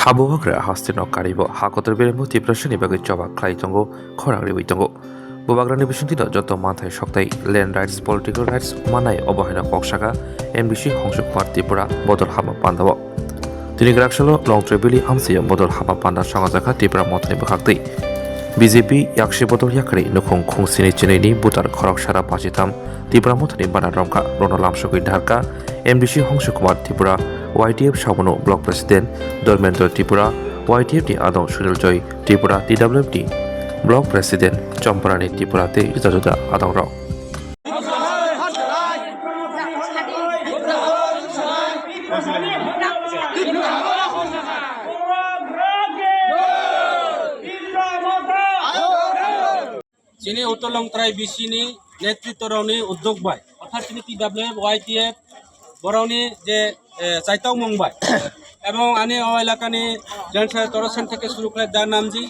Habuhakra hastino karibo hakotor beremo tiprashini bagi coba klai tongo khorang riwi tongo. Bubagrani bisuntido joto manthai soktai land rights political rights manai obahena koksaka MBC hongsuk par Tipra bodol hama pandawo. Tini geraksalo long trebili hamsiya bodol hama panda sangajaka Tipra Mothani bakakti. BJP yakshi bodol yakri nukhung khungsini chineni butar khorok sara pachitam Tipra Mothani Bana Romkha rono lamsokui Dhaka MBC hongsuk par Tipra YTF Sabono Block President Dormento Tipra YTF ni Adong Suniljoy Tipra TWFD Block President Chomparani Tipra te Juda Adong Rao चीनी उत्तरलंगत्राय बिसिनी नेतृत्वरावनि उद्योग bye अर्थात चीनी TWF YTF बरावनि जे चाइताव मंगबाय এবং আনি ও এলাকানি জনসাধারণ তরফ থেকে শুরু করে দার নামজি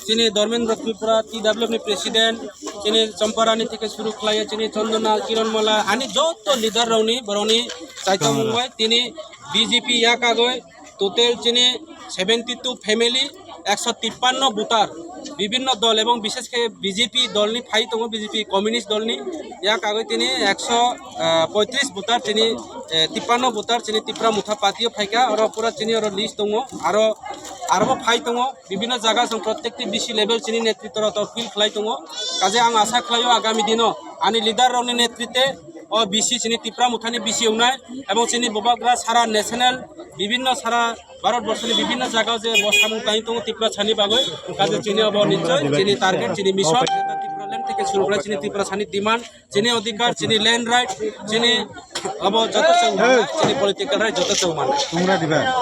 চিনি ধর্মেন্দ্র ত্রিপুরা TWF নি প্রেসিডেন্ট চিনি চম্পারানি থেকে শুরু করে চিনি চন্দনা কিরণমালা আনি যত লিডার রাউনি বরাवनि চাইতাव मंगबाय তিনি বিজেপি এক আগে টোটাল চিনি 72 ফ্যামিলি 153 ভোটার বিভিন্ন দল এবং বিশেষ করে বিজেপি দলনি ফাই দङ বিজেপি কমিউনিস্ট দলনি ইয়াক আগে তিনি 135 ভোটার তিনি 53 ভোটার তিনি ত্রিপুরা মুথা পাতিও ফাইকা আর পুরা তিনি আর লিস্ট দङ আর ফাই দङ বিভিন্ন জায়গা जों প্রত্যেকটি বিসি লেভেল চিনি নেতৃত্বর তরফিল ফ্লাই দङ কাজে आं আশা খালাयो আগামী দিন আনি লিডার রাউনি নেতৃত্বে ও বিসি চিনি ত্রিপুরা মুথানি বিসি উনায় এবং চিনি ববাগ্রা সারা ন্যাশনাল বিভিন্ন সারা ভারতবর্ষের বিভিন্ন জায়গায় যে বসামুখ তাই তো ত্রিপুরা ছানি বাগৈ কাজে চিনি অব নিশ্চয় চিনি টার্গেট চিনি মিশন ত্রিপুরা ল্যান্ড থেকে শুরু করে চিনি ত্রিপুরা ছানি ডিমান্ড চিনি অধিকার চিনি ল্যান্ড রাইট চিনি অব যত চৌ চিনি পলিটিক্যাল রাইট যত চৌ মানে তোমরা দিবা